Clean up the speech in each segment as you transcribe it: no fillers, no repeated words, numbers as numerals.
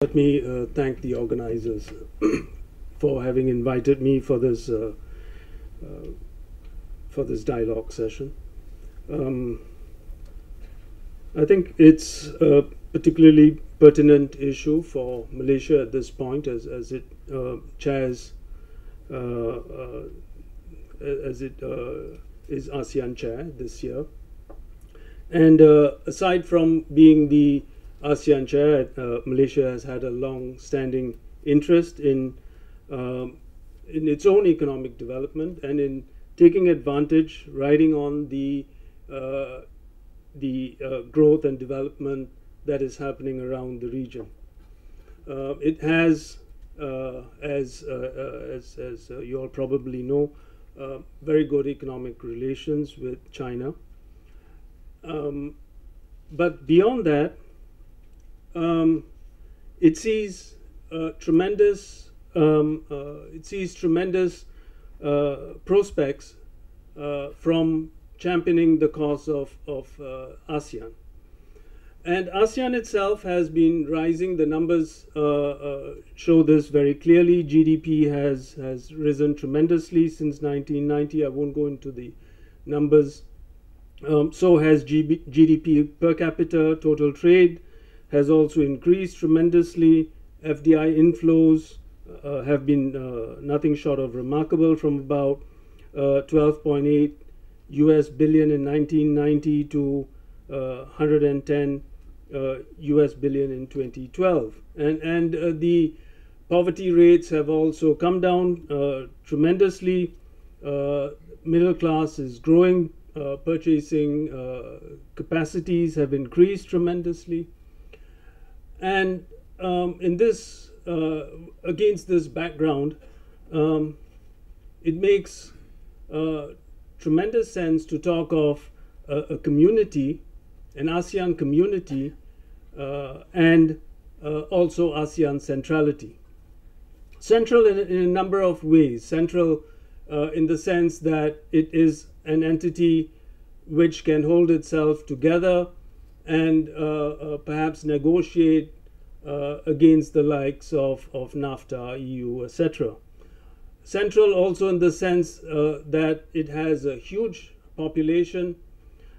Let me thank the organizers for having invited me for this dialogue session. I think it's a particularly pertinent issue for Malaysia at this point, as it chairs, as it is ASEAN chair this year. And aside from being the ASEAN chair, Malaysia has had a long-standing interest in its own economic development and in taking advantage, riding on the growth and development that is happening around the region. It has, as you all probably know, very good economic relations with China. But beyond that, it sees tremendous prospects from championing the cause of ASEAN. And ASEAN itself has been rising. The numbers show this very clearly. GDP has risen tremendously since 1990. I won't go into the numbers. So has GDP per capita. Total trade has also increased tremendously. FDI inflows have been nothing short of remarkable, from about 12.8 US billion in 1990 to 110 US billion in 2012. And the poverty rates have also come down tremendously. Middle class is growing. Purchasing capacities have increased tremendously. And in this, against this background, it makes tremendous sense to talk of a community, an ASEAN community, and also ASEAN centrality. Central in a number of ways. Central in the sense that it is an entity which can hold itself together and perhaps negotiate against the likes of NAFTA, EU, etc. Central also in the sense that it has a huge population,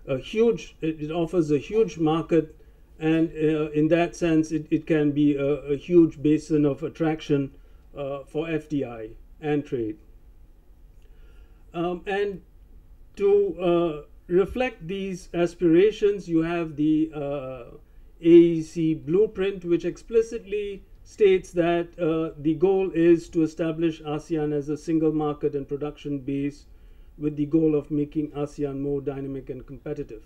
it offers a huge market, and in that sense it can be a huge basin of attraction for FDI and trade. And to reflect these aspirations, you have the Aec Blueprint, which explicitly states that the goal is to establish ASEAN as a single market and production base, with the goal of making ASEAN more dynamic and competitive.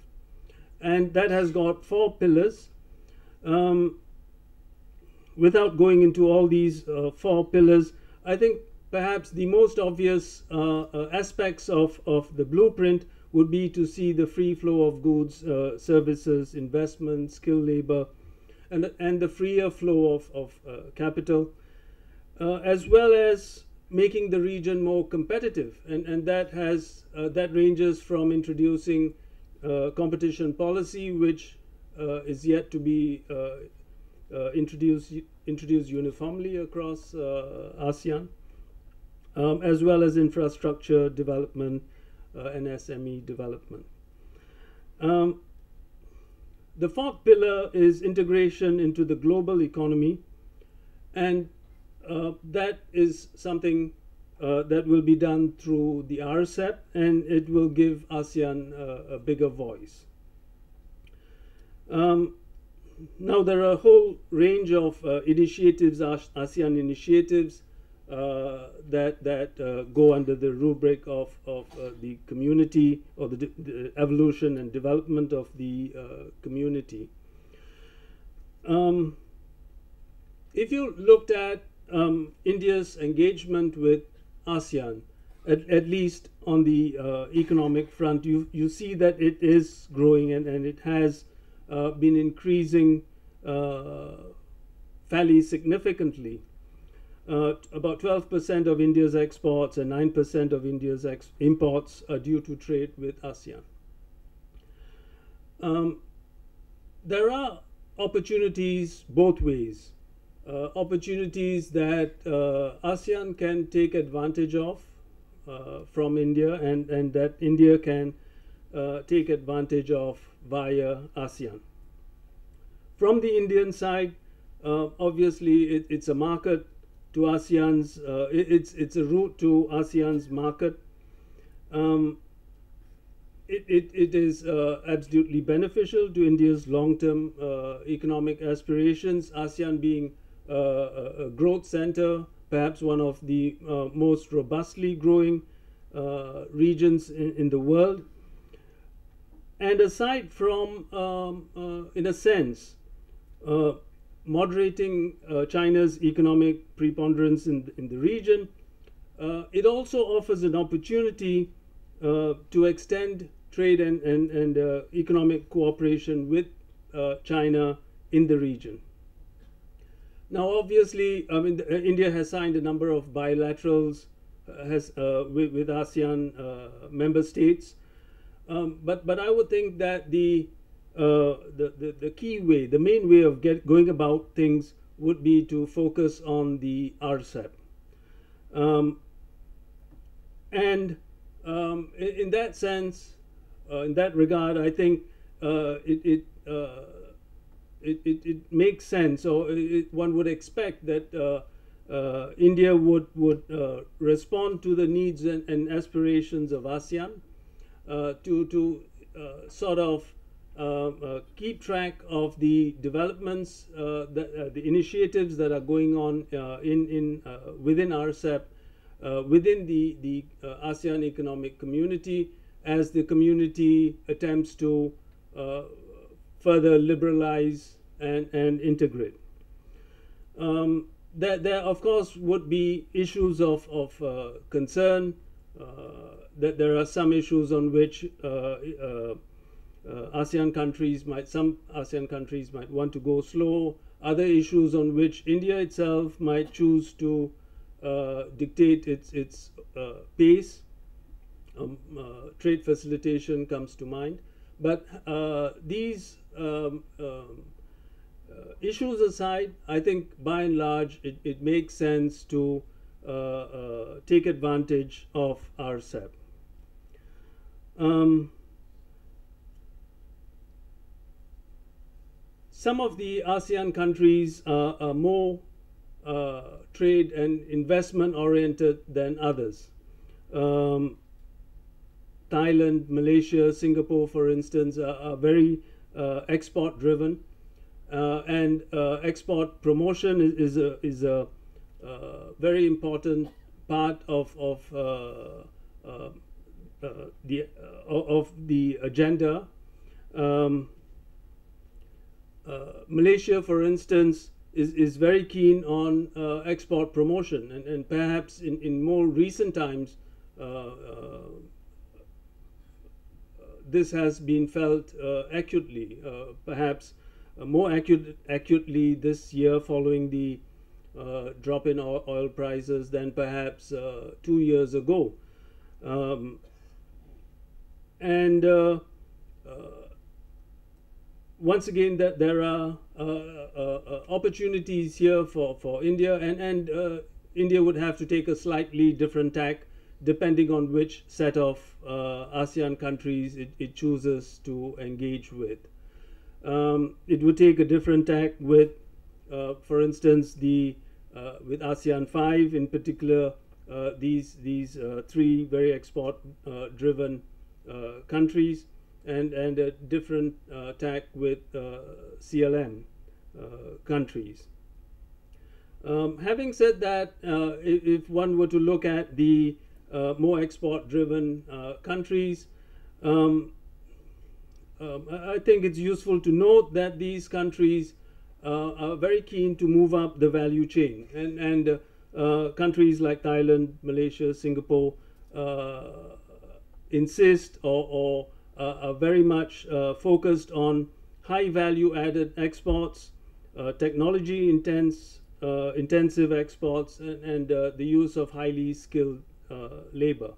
And that has got 4 pillars. Without going into all these 4 pillars, I think perhaps the most obvious aspects of the blueprint would be to see the free flow of goods, services, investment, skilled labor, and the freer flow of capital, as well as making the region more competitive. And that ranges from introducing competition policy, which is yet to be introduced uniformly across ASEAN, as well as infrastructure development and SME development. The 4th pillar is integration into the global economy, and that is something that will be done through the RCEP, and it will give ASEAN a bigger voice. Now there are a whole range of initiatives, ASEAN initiatives, that go under the rubric of the community, or the evolution and development of the community. If you looked at India's engagement with ASEAN, at least on the economic front, you see that it is growing, and it has been increasing fairly significantly. About 12% of India's exports and 9% of India's imports are due to trade with ASEAN. There are opportunities both ways. opportunities that ASEAN can take advantage of from India, and that India can take advantage of via ASEAN. From the Indian side, obviously it's a market to ASEAN's, it's a route to ASEAN's market. It is absolutely beneficial to India's long-term economic aspirations, ASEAN being a growth center, perhaps one of the most robustly growing regions in the world. And aside from, in a sense, moderating China's economic preponderance in the region, it also offers an opportunity to extend trade and economic cooperation with China in the region. Now, obviously, I mean, India has signed a number of bilaterals with ASEAN member states, but I would think that the key way, the main way of going about things would be to focus on the RCEP. In that sense, in that regard, I think it makes sense, or one would expect that India would respond to the needs and aspirations of ASEAN to sort of keep track of the developments, the initiatives that are going on within RCEP, within the ASEAN Economic Community, as the community attempts to further liberalize and integrate. There of course would be issues of concern, that there are some issues on which some ASEAN countries might want to go slow, other issues on which India itself might choose to dictate its pace. Trade facilitation comes to mind, but these issues aside, I think by and large it makes sense to take advantage of RCEP. Some of the ASEAN countries are more trade and investment oriented than others. Thailand, Malaysia, Singapore, for instance, are very export driven, and export promotion is a very important part of the agenda. Malaysia, for instance, is very keen on export promotion, and perhaps in more recent times this has been felt acutely, perhaps more acutely this year following the drop in oil prices than perhaps 2 years ago. Once again, that there are opportunities here for India, and India would have to take a slightly different tack depending on which set of ASEAN countries it chooses to engage with. It would take a different tack with, for instance, with ASEAN 5 in particular, these three very export-driven countries, and a different tack with CLM countries. Having said that, if one were to look at the more export-driven countries, I think it's useful to note that these countries are very keen to move up the value chain, and countries like Thailand, Malaysia, Singapore insist or are very much focused on high value added exports, technology intensive exports, and the use of highly skilled labor.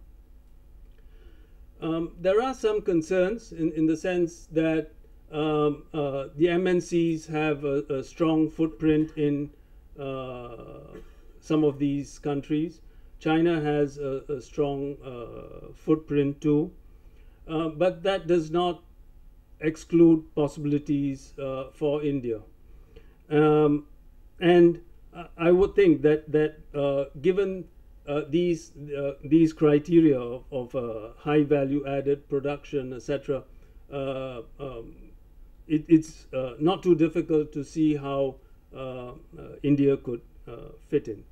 There are some concerns in the sense that the MNCs have a strong footprint in some of these countries. China has a strong footprint too, but that does not exclude possibilities for India. And I would think that given these criteria of high value added production, etc., it's not too difficult to see how India could fit in.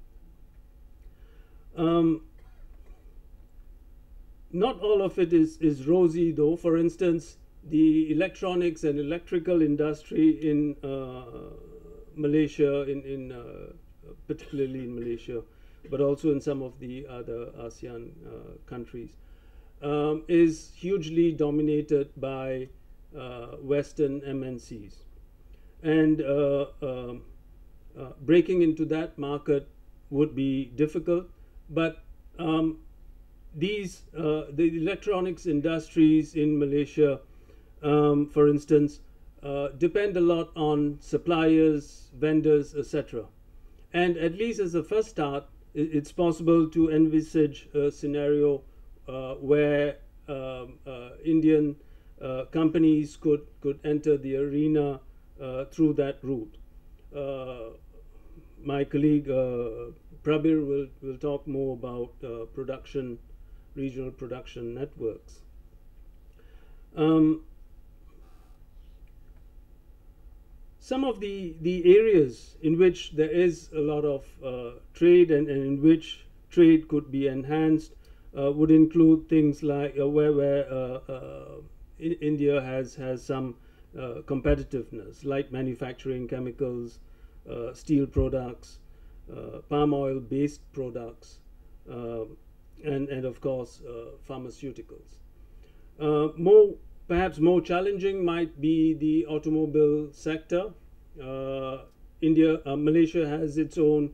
Not all of it is rosy, though. For instance, the electronics and electrical industry in Malaysia, particularly in Malaysia, but also in some of the other ASEAN countries, is hugely dominated by Western MNCs. And breaking into that market would be difficult, but the electronics industries in Malaysia, for instance, depend a lot on suppliers, vendors, etc. And at least as a first start, it's possible to envisage a scenario where Indian companies could enter the arena through that route. My colleague Prabir will talk more about regional production networks. Some of the areas in which there is a lot of trade and in which trade could be enhanced would include things like where India has some competitiveness, like manufacturing chemicals, steel products, palm oil based products, and of course pharmaceuticals. Perhaps more challenging might be the automobile sector. Malaysia has its own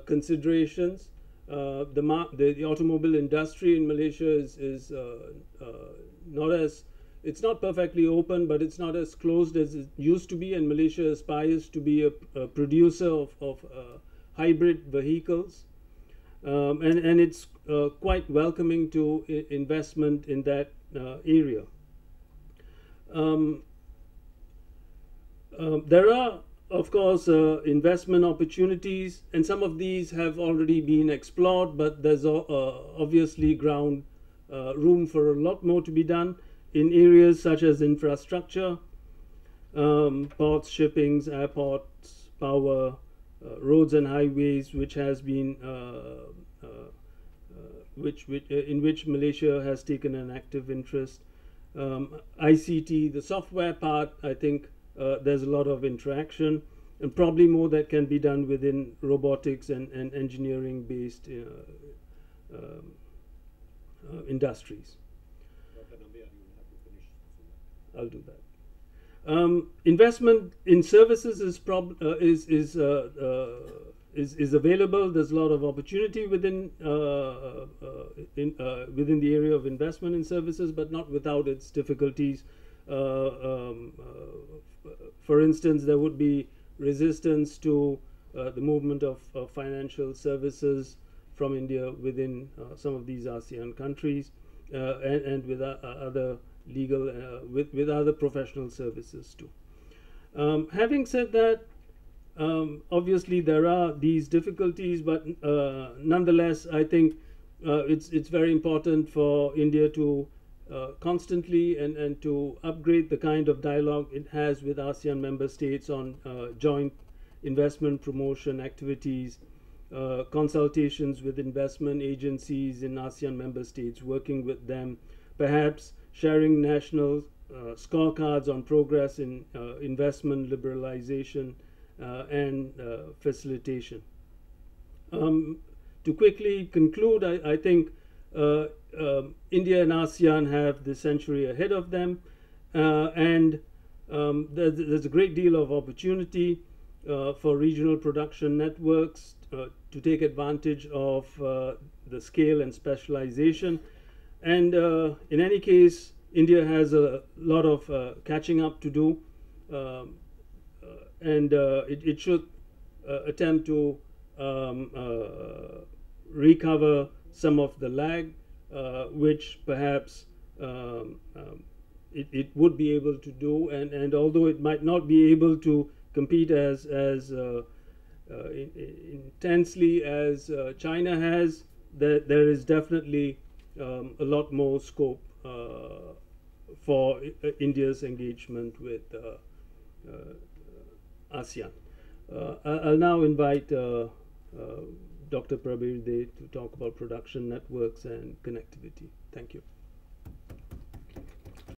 considerations. The automobile industry in Malaysia is it's not perfectly open, but it's not as closed as it used to be, and Malaysia aspires to be a producer of hybrid vehicles, and it's quite welcoming to investment in that area. There are, of course, investment opportunities, and some of these have already been explored, but there's obviously room for a lot more to be done in areas such as infrastructure, ports, shippings, airports, power, roads and highways, which has been in which Malaysia has taken an active interest. ICT, the software part, I think there's a lot of interaction, and probably more that can be done within robotics and engineering-based industries. Dr. Nambiar, you will have to finish. I'll do that. Investment in services is available. There's a lot of opportunity within within the area of investment in services, but not without its difficulties. For instance, there would be resistance to the movement of financial services from India within some of these ASEAN countries, and with other legal, with other professional services too. Having said that, obviously there are these difficulties, but nonetheless, I think it's very important for India to constantly and to upgrade the kind of dialogue it has with ASEAN member states on joint investment promotion activities, consultations with investment agencies in ASEAN member states, working with them, perhaps sharing national scorecards on progress in investment liberalization and facilitation. To quickly conclude, I think India and ASEAN have the century ahead of them, and there's a great deal of opportunity for regional production networks to take advantage of the scale and specialization. And in any case, India has a lot of catching up to do, and it should attempt to recover some of the lag, which perhaps it would be able to do, and although it might not be able to compete as intensely as China has, there is definitely a lot more scope for India's engagement with ASEAN. I'll now invite Dr. Prabir De to talk about production networks and connectivity. Thank you.